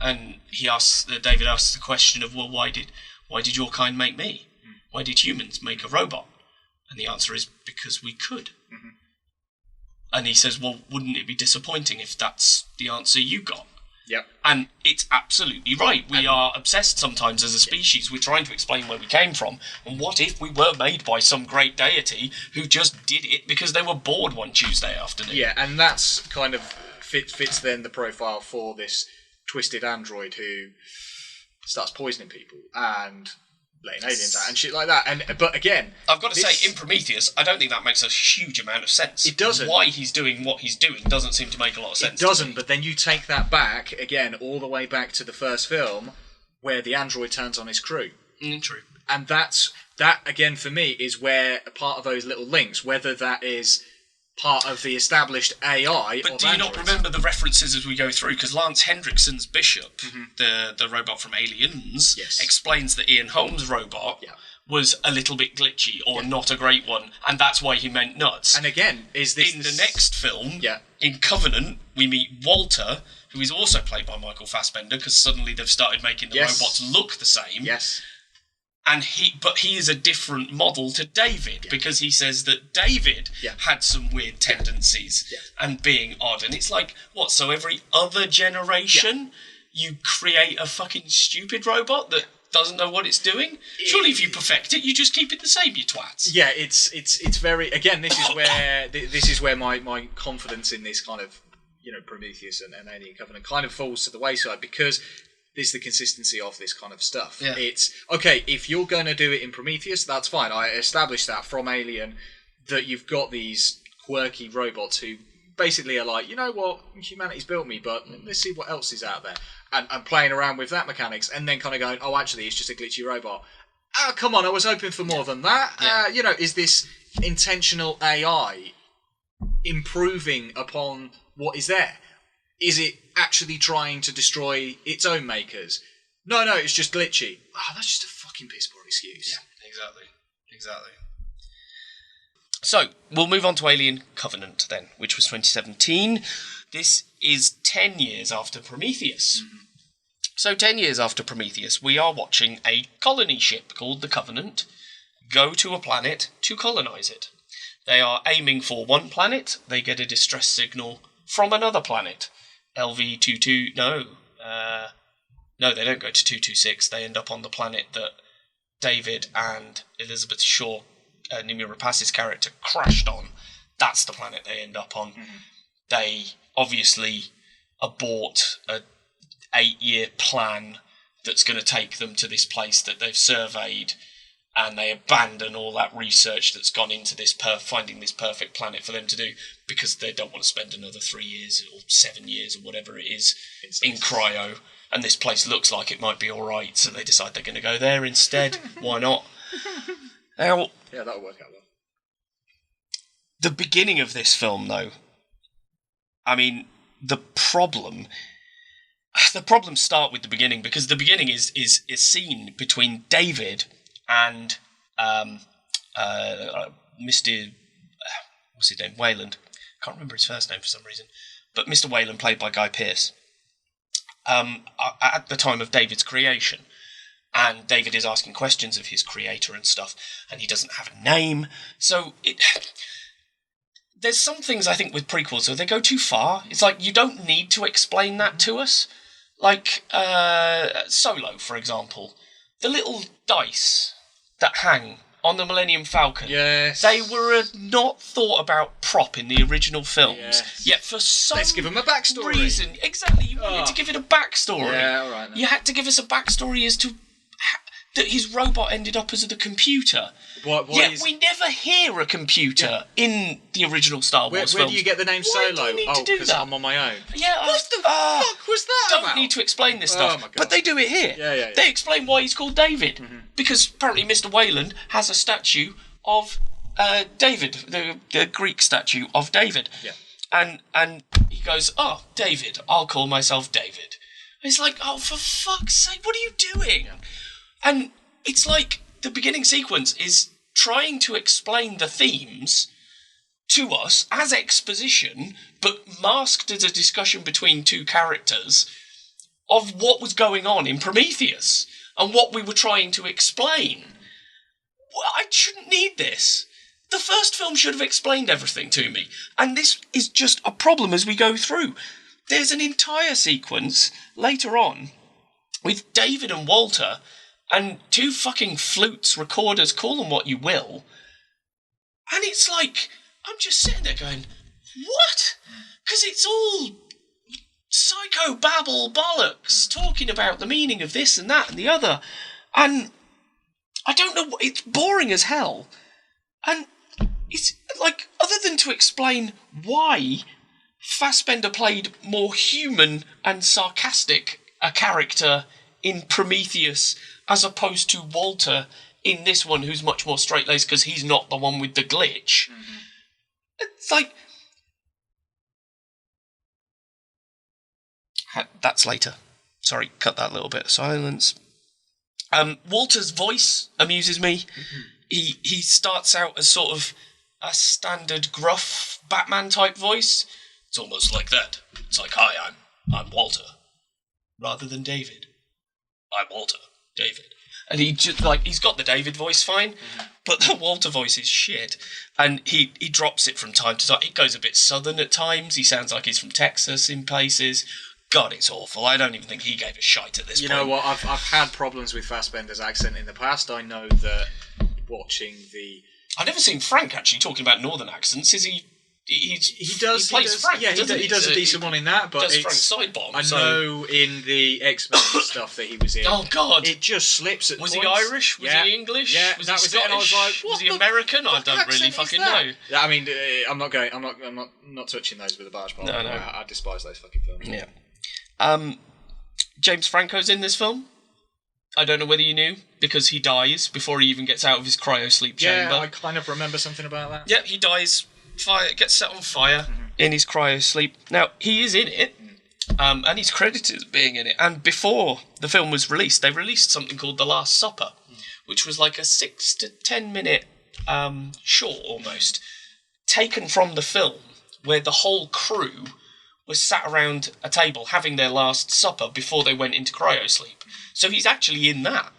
And David asks the question of, well, why did your kind make me? Why did humans make a robot? And the answer is because we could. Mm-hmm. And he says, well, wouldn't it be disappointing if that's the answer you got? Yep. And it's absolutely right. We are obsessed sometimes as a species. We're trying to explain where we came from. And what if we were made by some great deity who just did it because they were bored one Tuesday afternoon? Yeah, and that's kind of fits then the profile for this twisted android who starts poisoning people and letting aliens out and shit like that. But again, I've got to say, in Prometheus, I don't think that makes a huge amount of sense. It doesn't. Why he's doing what he's doing doesn't seem to make a lot of sense. It doesn't, but then you take that back, again, all the way back to the first film, where the android turns on his crew. True. And that, again, for me, is where a part of those little links, whether that is part of the established AI. But do you not remember the references as we go through? Because Lance Hendrickson's Bishop, the robot from Aliens, explains that Ian Holmes' robot was a little bit glitchy or not a great one, and that's why he meant nuts. And again, is this... In the next film, in Covenant, we meet Walter, who is also played by Michael Fassbender, because suddenly they've started making the robots look the same. Yes. And he is a different model to David, because he says that David had some weird tendencies and being odd. And it's like, what, so every other generation you create a fucking stupid robot that doesn't know what it's doing? Surely if you perfect it, you just keep it the same, you twats. Yeah, it's very... Again, this is where my confidence in this kind of, Prometheus and Alien Covenant kind of falls to the wayside, because... This is the consistency of this kind of stuff. Yeah. It's, okay, if you're going to do it in Prometheus, that's fine. I established that from Alien, that you've got these quirky robots who basically are like, you know what, humanity's built me, but let's see what else is out there. And playing around with that mechanics, and then kind of going, oh, actually, it's just a glitchy robot. Oh, come on, I was hoping for more than that. Yeah. Is this intentional AI improving upon what is there? Is it actually trying to destroy its own makers? No, it's just glitchy. Oh, that's just a fucking piss poor excuse. Yeah, exactly. So, we'll move on to Alien Covenant then, which was 2017. This is 10 years after Prometheus. Mm-hmm. So 10 years after Prometheus, we are watching a colony ship called the Covenant go to a planet to colonise it. They are aiming for one planet. They get a distress signal from another planet. LV-22... No, they don't go to 226. They end up on the planet that David and Elizabeth Shaw, Noomi Rapace's character, crashed on. That's the planet they end up on. Mm-hmm. They obviously abort a 8-year plan that's going to take them to this place that they've surveyed, and they abandon all that research that's gone into this finding this perfect planet for them to do, because they don't want to spend another 3 years or 7 years or whatever it is in cryo, and this place looks like it might be alright, so they decide they're going to go there instead. Why not? Now, yeah, that'll work out well. The beginning of this film, though, I mean, the problems start with the beginning, because the beginning is a scene between David and Mr. What's his name? Wayland. Can't remember his first name for some reason. But Mr. Wayland, played by Guy Pearce, at the time of David's creation. And David is asking questions of his creator and stuff, and he doesn't have a name. So there's some things, I think, with prequels, so they go too far. It's like, you don't need to explain that to us. Like, Solo, for example. The little dice that hang on the Millennium Falcon. Yes. They were not thought about prop in the original films. Yes. Yet for some Let's give them a backstory. reason... Exactly, you wanted to give it a backstory. Yeah, all right. Then. You had to give us a backstory as to that his robot ended up as a computer. Yet we never hear a computer in the original Star Wars films. Where do you get the name Solo? Why do you need to do that? I'm on my own. Yeah, what the fuck was that Don't about? need to explain this stuff. Oh my God. But they do it here. Yeah. They explain why he's called David. Mm-hmm. Because apparently Mr. Wayland has a statue of David, the Greek statue of David. Yeah. And he goes, oh, David, I'll call myself David. And it's like, oh, for fuck's sake, what are you doing? Yeah. And it's like, the beginning sequence is trying to explain the themes to us as exposition, but masked as a discussion between two characters of what was going on in Prometheus and what we were trying to explain. Well, I shouldn't need this. The first film should have explained everything to me, and this is just a problem as we go through. There's an entire sequence later on with David and Walter and two fucking flutes, recorders, call them what you will, and it's like, I'm just sitting there going, what? Because it's all psycho-babble bollocks talking about the meaning of this and that and the other, and I don't know, it's boring as hell. And it's like, other than to explain why Fassbender played more human and sarcastic a character in Prometheus as opposed to Walter in this one, who's much more straight-laced because he's not the one with the glitch. Mm-hmm. It's like... That's later. Sorry, cut that little bit of silence. Walter's voice amuses me. Mm-hmm. He starts out as sort of a standard gruff Batman-type voice. It's almost like that. It's like, hi, I'm Walter. Rather than David. I'm Walter. David. And he just, like, he's got the David voice fine, but the Walter voice is shit. And he drops it from time to time. It goes a bit southern at times. He sounds like he's from Texas in places. God, it's awful. I don't even think he gave a shite at this point. You know what? I've had problems with Fassbender's accent in the past. I know that watching the... I've never seen Frank actually talking about northern accents. Is he... He plays Frank. Yeah, he does a decent one in that, but does Frank's Sidebomb. I know in the X-Men stuff that he was in. Oh God! It just slips at Was points. he Irish? Was he English? Yeah, was that he was it. And I was like, was he American? I don't really fucking know. I mean, I'm not touching those with a barge pole. No. I despise those fucking films. Yeah. James Franco's in this film. I don't know whether you knew, because he dies before he even gets out of his cryo-sleep chamber. Yeah, I kind of remember something about that. Yep, he dies. Gets set on fire in his cryo-sleep. Now, he is in it, and he's credited as being in it. And before the film was released, they released something called The Last Supper, which was like a 6 to 10 minute short, almost, taken from the film, where the whole crew was sat around a table having their last supper before they went into cryo-sleep. So he's actually in that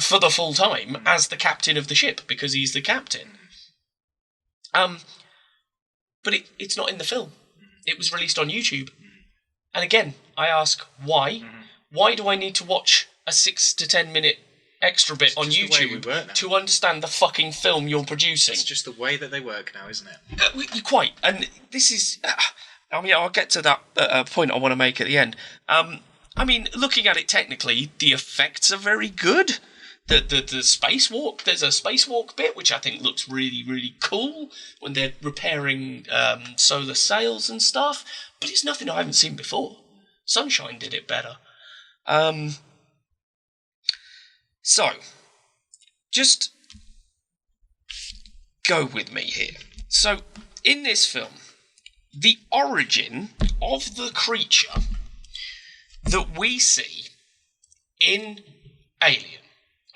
for the full time as the captain of the ship, because he's the captain. But it's not in the film. It was released on YouTube. And again, I ask, why? Why do I need to watch a 6 to 10 minute extra bit on YouTube to understand the fucking film you're producing? It's just the way that they work now, isn't it? Quite. And this is... I mean, I'll get to that point I want to make at the end. I mean, looking at it technically, the effects are very good. The spacewalk, there's a spacewalk bit, which I think looks really, really cool when they're repairing solar sails and stuff, but it's nothing I haven't seen before. Sunshine did it better. So, just go with me here. So, in this film, the origin of the creature that we see in Alien,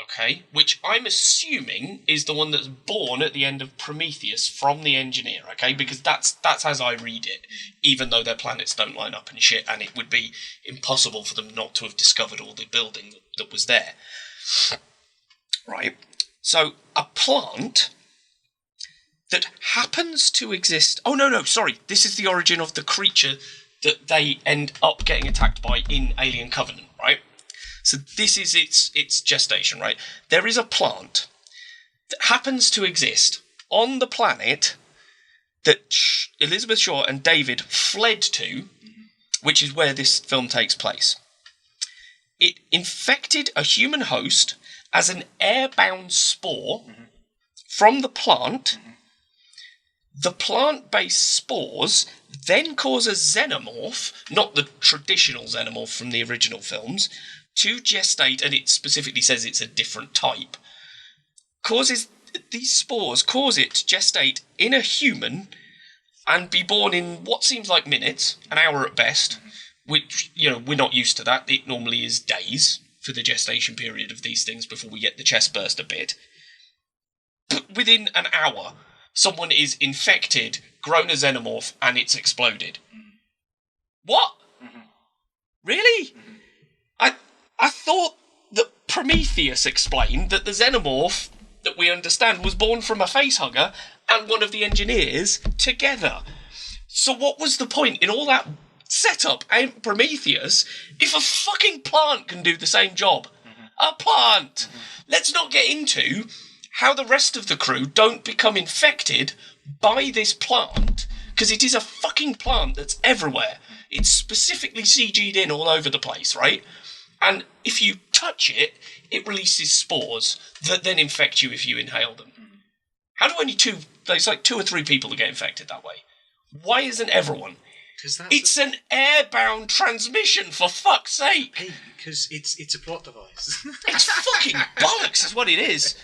okay, which I'm assuming is the one that's born at the end of Prometheus from the engineer, okay, because that's as I read it, even though their planets don't line up and shit, and it would be impossible for them not to have discovered all the building that was there. Right, so a plant that happens to exist... Oh, no, sorry, this is the origin of the creature that they end up getting attacked by in Alien Covenant, right? So this is its gestation, right? There is a plant that happens to exist on the planet that Elizabeth Shaw and David fled to, which is where this film takes place. It infected a human host as an airbound spore from the plant. The plant-based spores then cause a xenomorph, not the traditional xenomorph from the original films, to gestate, and it specifically says it's a different type. These spores cause it to gestate in a human and be born in what seems like minutes, an hour at best, which, you know, we're not used to that. It normally is days for the gestation period of these things before we get the chest burster bit. But within an hour, someone is infected, grown a xenomorph, and it's exploded. What? Really? I thought that Prometheus explained that the xenomorph that we understand was born from a facehugger and one of the engineers together. So what was the point in all that setup and Prometheus if a fucking plant can do the same job? A plant! Let's not get into how the rest of the crew don't become infected by this plant, because it is a fucking plant that's everywhere. It's specifically CG'd in all over the place, right? And if you touch it, it releases spores that then infect you if you inhale them. How do only there's like 2 or 3 people that get infected that way? Why isn't everyone? It's an airbound transmission, for fuck's sake! Hey, because it's a plot device. It's fucking bollocks is what it is.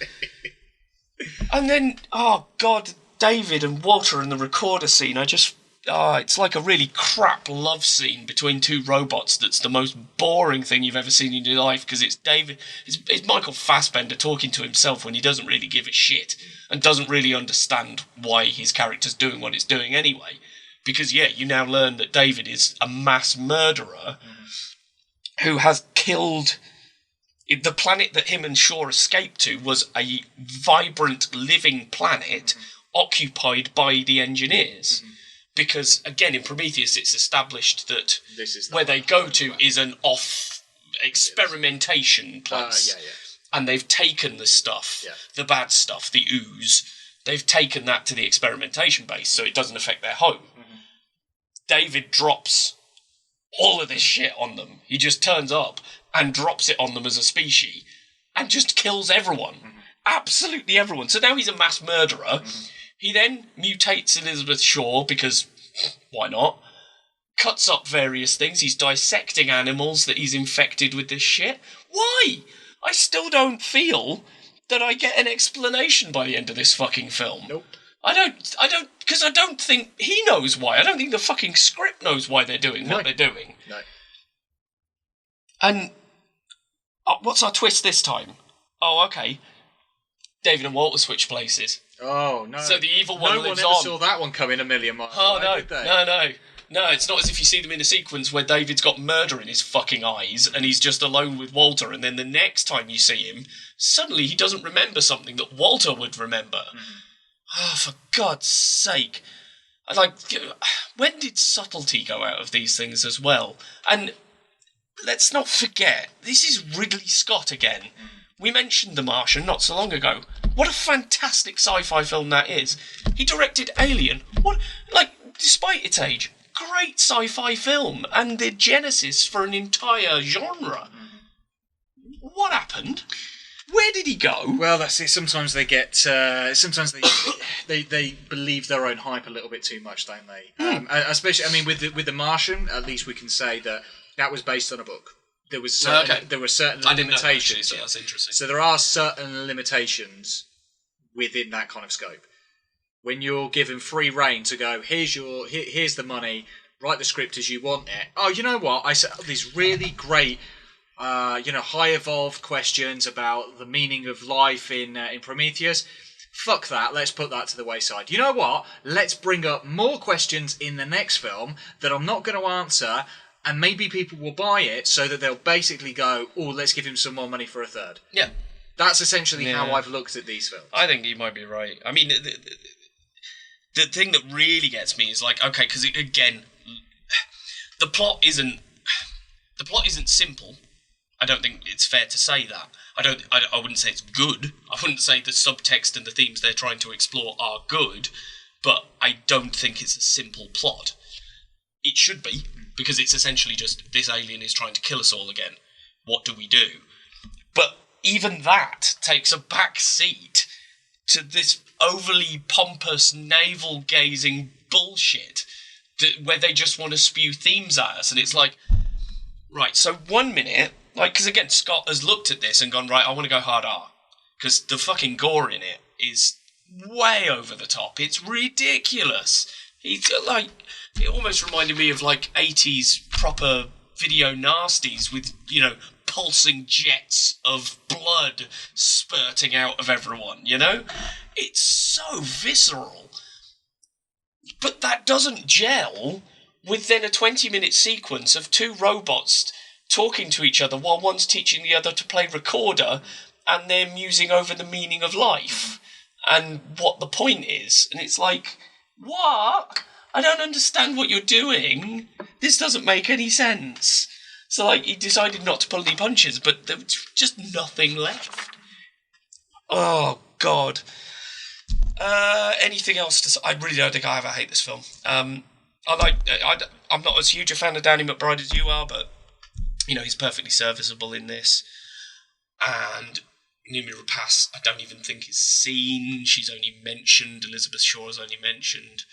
And then, oh god, David and Walter in the recorder scene, it's like a really crap love scene between 2 robots that's the most boring thing you've ever seen in your life, because it's Michael Fassbender talking to himself when he doesn't really give a shit and doesn't really understand why his character's doing what it's doing anyway. Because, yeah, you now learn that David is a mass murderer who has killed... The planet that him and Shaw escaped to was a vibrant, living planet occupied by the engineers. Because, again, in Prometheus, it's established that where they go to is an experimentation place. And they've taken the stuff, the bad stuff, the ooze, they've taken that to the experimentation base so it doesn't affect their home. David drops all of this shit on them. He just turns up and drops it on them as a species and just kills everyone. Absolutely everyone. So now he's a mass murderer. He then mutates Elizabeth Shaw because why not? Cuts up various things. He's dissecting animals that he's infected with this shit. Why? I still don't feel that I get an explanation by the end of this fucking film. Nope. I don't, because I don't think he knows why. I don't think the fucking script knows why they're doing what they're doing. No. And what's our twist this time? Oh, okay. David and Walter switch places. Oh, no. So the evil one lives on. No one ever saw that one coming a million miles away, did they? No, it's not as if you see them in a sequence where David's got murder in his fucking eyes and he's just alone with Walter, and then the next time you see him, suddenly he doesn't remember something that Walter would remember. Oh, for God's sake. When did subtlety go out of these things as well? And let's not forget, this is Ridley Scott again. We mentioned The Martian not so long ago. What a fantastic sci-fi film that is. He directed Alien. Despite its age, great sci-fi film and the genesis for an entire genre. What happened? Where did he go? Well, that's it. Sometimes they get. Sometimes they believe their own hype a little bit too much, don't they? Especially, I mean, with the Martian, at least we can say that was based on a book. There were certain limitations. So that's interesting. So there are certain limitations within that kind of scope. When you're given free rein to go, here's the money, write the script as you want it. Oh, you know what? I said these really great, high evolved questions about the meaning of life in Prometheus. Fuck that. Let's put that to the wayside. You know what? Let's bring up more questions in the next film that I'm not going to answer, and maybe people will buy it so that they'll basically go, oh, let's give him some more money for a third. Yeah. That's essentially how I've looked at these films. I think you might be right. I mean, the thing that really gets me is okay, because again, the plot isn't simple. I don't think it's fair to say that. I wouldn't say it's good. I wouldn't say the subtext and the themes they're trying to explore are good, but I don't think it's a simple plot. It should be, because it's essentially just this alien is trying to kill us all again. What do we do? But even that takes a back seat to this overly pompous, navel-gazing bullshit where they just want to spew themes at us. And it's like, right, so 1 minute, because again, Scott has looked at this and gone, right, I want to go hard R. Because the fucking gore in it is way over the top. It's ridiculous. It's it almost reminded me of 80s proper video nasties with, pulsing jets of blood spurting out of everyone, you know? It's so visceral. But that doesn't gel with then a 20-minute sequence of two robots talking to each other while one's teaching the other to play recorder and they're musing over the meaning of life and what the point is. And it's like, what? I don't understand what you're doing. This doesn't make any sense. So, like, he decided not to pull any punches, but there was just nothing left. Oh, God. Anything else to say? I really don't think I ever hate this film. I'm not as huge a fan of Danny McBride as you are, but, you know, he's perfectly serviceable in this. And Noomi Rapace, I don't even think is seen. She's only mentioned. Elizabeth Shaw's only mentioned.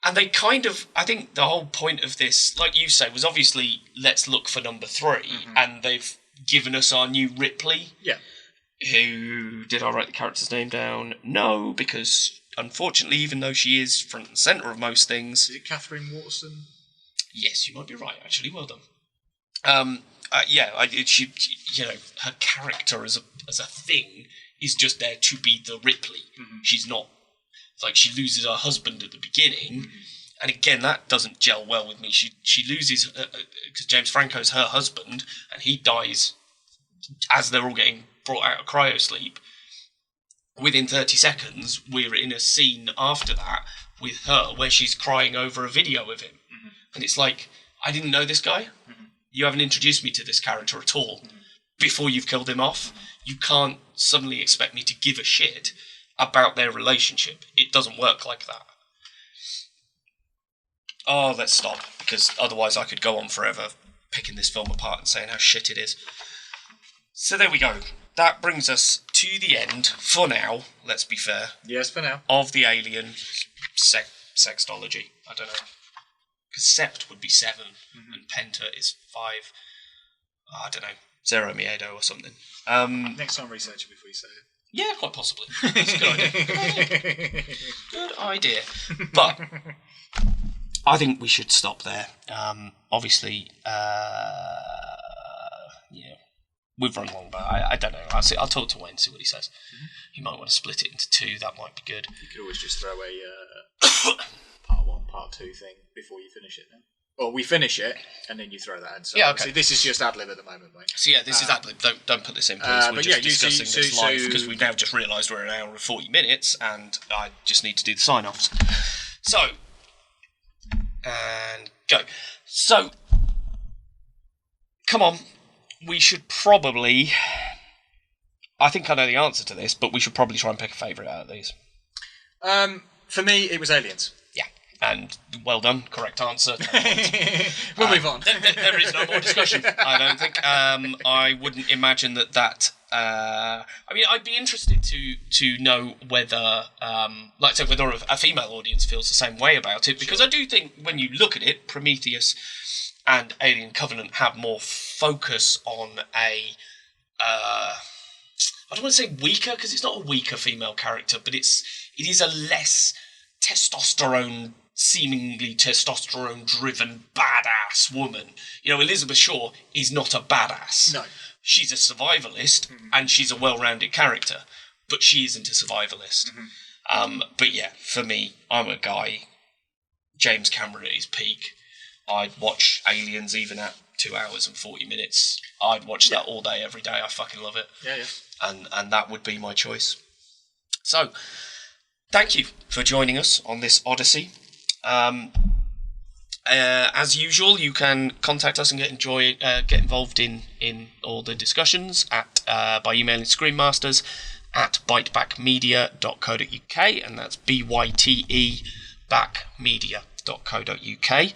And they kind of, I think the whole point of this, like you say, was obviously let's look for number 3, and they've given us our new Ripley. Yeah. Who, did I write the character's name down? No, because unfortunately, even though she is front and centre of most things... Is it Catherine Watson? Yes, you might be right, actually. Well done. She, you know, her character as a thing is just there to be the Ripley. She's not... Like, she loses her husband at the beginning, and again, that doesn't gel well with me. She loses... Because James Franco's her husband, and he dies as they're all getting brought out of cryosleep. Within 30 seconds, we're in a scene after that with her where she's crying over a video of him. And it's like, I didn't know this guy. You haven't introduced me to this character at all. Before you've killed him off, you can't suddenly expect me to give a shit about their relationship. It doesn't work like that. Oh, let's stop, because otherwise I could go on forever picking this film apart and saying how shit it is. So there we go. That brings us to the end, for now, let's be fair. Yes, for now. Of the Alien sextology. I don't know. Because Sept would be 7, and Penta is 5. I don't know. Zero Miedo or something. Next time research it before you say it. Yeah, quite possibly. That's a good idea. Good idea. But I think we should stop there. Obviously, we've run long, but I don't know. I'll talk to Wayne, see what he says. He might want to split it into 2. That might be good. You could always just throw a part 1, part 2 thing before you finish it now. Or we finish it, and then you throw that in. So yeah, okay. This is just ad-lib at the moment, mate. So yeah, this is ad-lib. Don't put this in, please. We're just discussing this live, because we've now just realised we're an hour and 40 minutes, and I just need to do the sign-offs. So, and go. So, come on. We should probably... I think I know the answer to this, but we should probably try and pick a favourite out of these. For me, it was Aliens. And well done, correct answer. We'll move on. There is no more discussion, I don't think. I wouldn't imagine that... I mean, I'd be interested to know whether, whether a female audience feels the same way about it, because I do think when you look at it, Prometheus and Alien Covenant have more focus on a... I don't want to say weaker, because it's not a weaker female character, but it is a less seemingly testosterone-driven, badass woman. You know, Elizabeth Shaw is not a badass. No. She's a survivalist, and she's a well-rounded character, but she isn't a survivalist. But yeah, for me, I'm a guy, James Cameron at his peak. I'd watch Aliens even at 2 hours and 40 minutes. I'd watch that all day, every day. I fucking love it. Yeah. And that would be my choice. So, thank you for joining us on this odyssey. As usual, you can contact us and get involved in all the discussions by emailing screenmasters@bytebackmedia.co.uk, and that's BYTE backmedia.co.uk.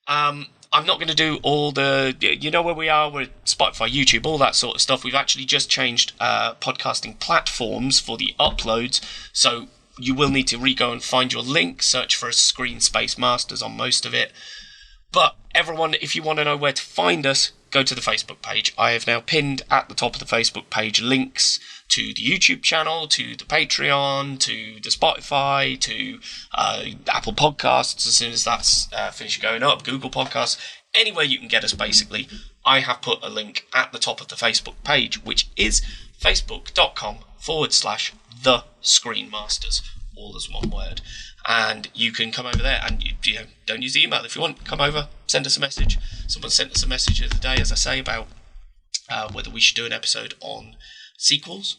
I'm not going to do all the... You know where we are? We're Spotify, YouTube, all that sort of stuff. We've actually just changed podcasting platforms for the uploads, so you will need to go and find your link, search for Screen Space Masters on most of it. But everyone, if you want to know where to find us, go to the Facebook page. I have now pinned at the top of the Facebook page links to the YouTube channel, to the Patreon, to the Spotify, to Apple Podcasts as soon as that's finished going up, Google Podcasts, anywhere you can get us basically. I have put a link at the top of the Facebook page, which is facebook.com/The Screenmasters, all as one word. And you can come over there, and you know, don't use the email if you want. Come over, send us a message. Someone sent us a message the other day, as I say, about whether we should do an episode on sequels,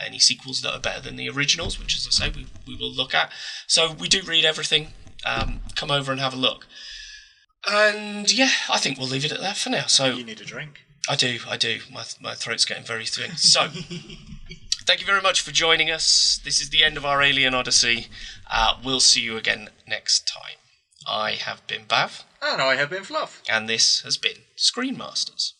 any sequels that are better than the originals, which, as I say, we will look at. So we do read everything. Come over and have a look. And yeah, I think we'll leave it at that for now. So you need a drink. I do. My throat's getting very thin. So thank you very much for joining us. This is the end of our Alien Odyssey. We'll see you again next time. I have been Bav. And I have been Fluff. And this has been Screenmasters.